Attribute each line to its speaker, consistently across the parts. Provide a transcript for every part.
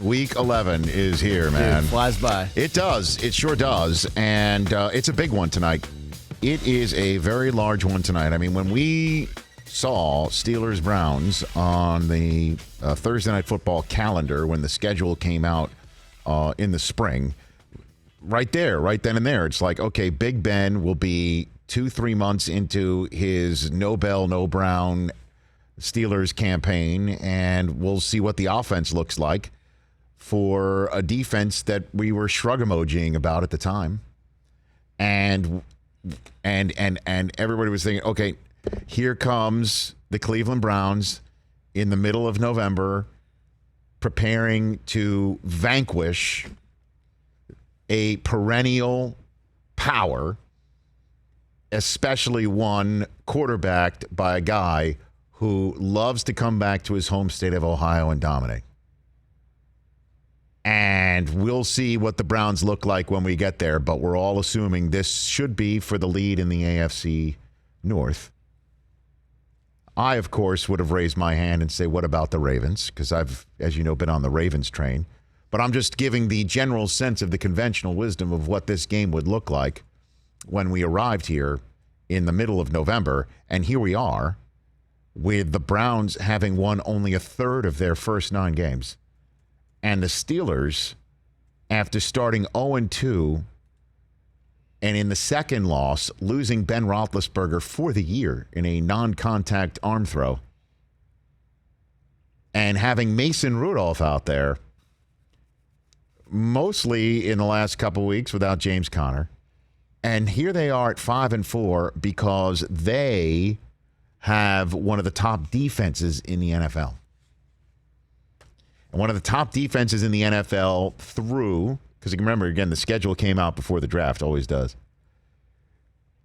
Speaker 1: Week 11 is here, man.
Speaker 2: Dude, flies by.
Speaker 1: It does. It sure does. And it's a big one tonight. It is a very large one tonight. I mean, when we saw Steelers-Browns on the Thursday Night Football calendar, when the schedule came out in the spring, right there, right then and there, it's like, okay, Big Ben will be 2-3 months into his no Bell, no Brown Steelers campaign, and we'll see what the offense looks like for a defense that we were shrug emojiing about at the time. And everybody was thinking, okay, here comes the Cleveland Browns in the middle of November preparing to vanquish a perennial power, especially one quarterbacked by a guy who loves to come back to his home state of Ohio and dominate. And we'll see what the Browns look like when we get there, but we're all assuming this should be for the lead in the AFC North. I, of course, would have raised my hand and say, what about the Ravens? Because I've, as you know, been on the Ravens train. But I'm just giving the general sense of the conventional wisdom of what this game would look like when we arrived here in the middle of November. And here we are with the Browns having won only a third of their first 9 games. And the Steelers, after starting 0-2, and in the second loss, losing Ben Roethlisberger for the year in a non-contact arm throw, and having Mason Rudolph out there, mostly in the last couple weeks without James Conner. And here they are at 5-4 because they have one of the top defenses in the NFL. And one of the top defenses in the NFL through, because you can remember, again, the schedule came out before the draft, always does,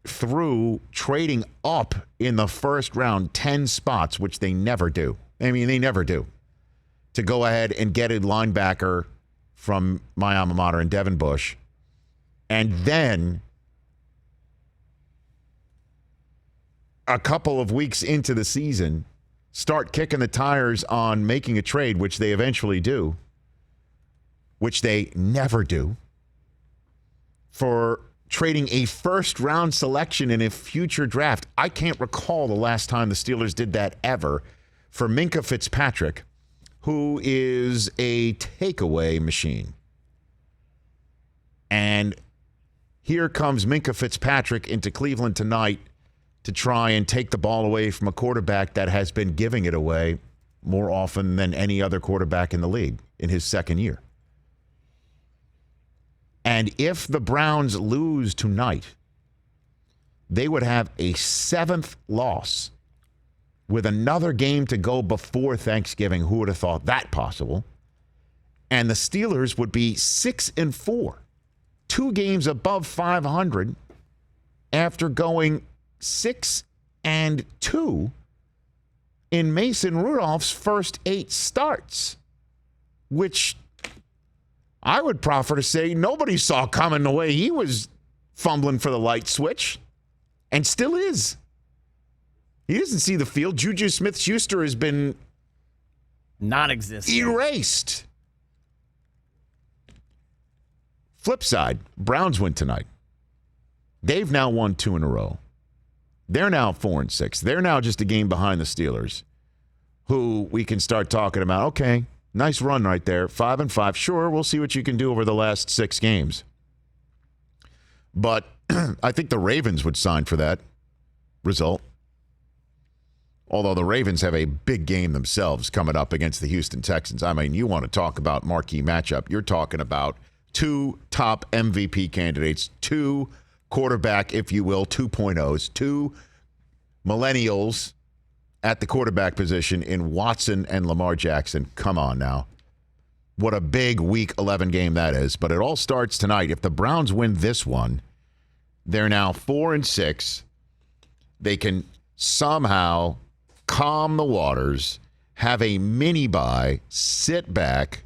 Speaker 1: through trading up in the first round 10 spots, which they never do. I mean, they never do. To go ahead and get a linebacker from my alma mater in Devin Bush, and then a couple of weeks into the season, start kicking the tires on making a trade, which they eventually do, which they never do, for trading a first-round selection in a future draft. I can't recall the last time the Steelers did that ever, for Minkah Fitzpatrick, who is a takeaway machine. And here comes Minkah Fitzpatrick into Cleveland tonight to try and take the ball away from a quarterback that has been giving it away more often than any other quarterback in the league in his second year. And if the Browns lose tonight, they would have a 7th loss with another game to go before Thanksgiving. Who would have thought that possible? And the Steelers would be 6-4, 2 games above 500 after going 6-2 in Mason Rudolph's first 8 starts, which I would proffer to say nobody saw coming the way he was fumbling for the light switch, and still is. He doesn't see the field. Juju Smith-Schuster has been
Speaker 2: non-existent,
Speaker 1: erased. Flip side, Browns win tonight. They've now won 2 in a row. They're now 4-6. They're now just a game behind the Steelers, who we can start talking about. Okay, nice run right there. 5-5. Sure, we'll see what you can do over the last 6 games. But I think the Ravens would sign for that result. Although the Ravens have a big game themselves coming up against the Houston Texans. I mean, you want to talk about marquee matchup. You're talking about 2 top MVP candidates, 2 quarterback, if you will, 2.0s, 2 millennials at the quarterback position in Watson and Lamar Jackson. Come on now. What a big Week 11 game that is. But it all starts tonight. If the Browns win this one, they're now 4-6. They can somehow calm the waters, have a mini bye, sit back,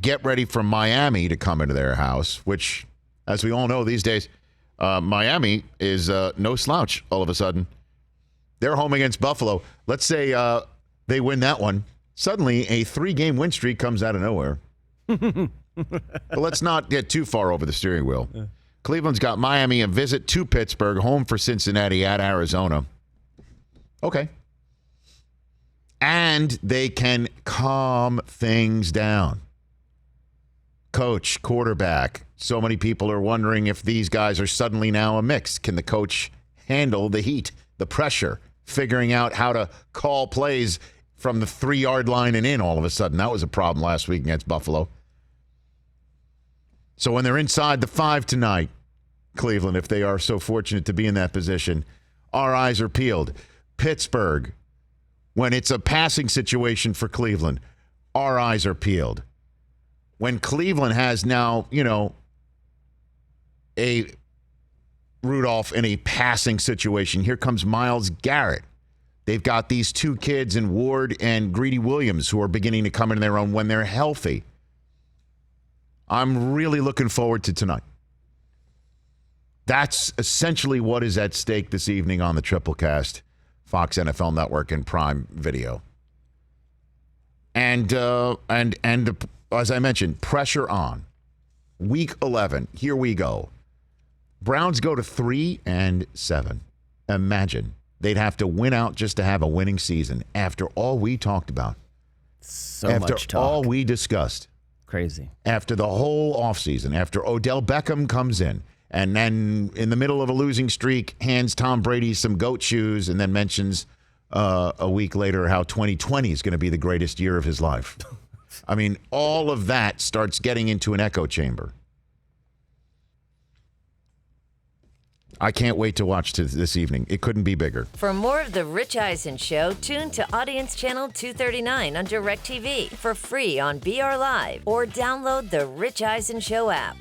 Speaker 1: get ready for Miami to come into their house, which, as we all know these days, Miami is no slouch all of a sudden. They're home against Buffalo. Let's say they win that one. Suddenly, a 3-game win streak comes out of nowhere. But let's not get too far over the steering wheel. Cleveland's got Miami a visit to Pittsburgh, home for Cincinnati at Arizona. Okay. And they can calm things down. Coach, quarterback. So many people are wondering if these guys are suddenly now a mix. Can the coach handle the heat, the pressure, figuring out how to call plays from the 3-yard line and in all of a sudden? That was a problem last week against Buffalo. So when they're inside the 5 tonight, Cleveland, if they are so fortunate to be in that position, our eyes are peeled. Pittsburgh, when it's a passing situation for Cleveland, our eyes are peeled. When Cleveland has now, a Rudolph in a passing situation, here comes Myles Garrett. They've got these 2 kids in Ward and Greedy Williams who are beginning to come into their own when they're healthy. I'm really looking forward to tonight. That's essentially what is at stake this evening on the Triplecast, Fox NFL Network, and Prime Video. And as I mentioned, pressure on. Week 11, here we go. Browns go to 3-7. Imagine they'd have to win out just to have a winning season after all we talked about.
Speaker 2: After much talk.
Speaker 1: All we discussed.
Speaker 2: Crazy.
Speaker 1: After the whole offseason, after Odell Beckham comes in, and then in the middle of a losing streak, hands Tom Brady some goat shoes, and then mentions a week later how 2020 is going to be the greatest year of his life. I mean, all of that starts getting into an echo chamber. I can't wait to watch this evening. It couldn't be bigger.
Speaker 3: For more of The Rich Eisen Show, tune to Audience Channel 239 on DirecTV for free on BR Live or download The Rich Eisen Show app.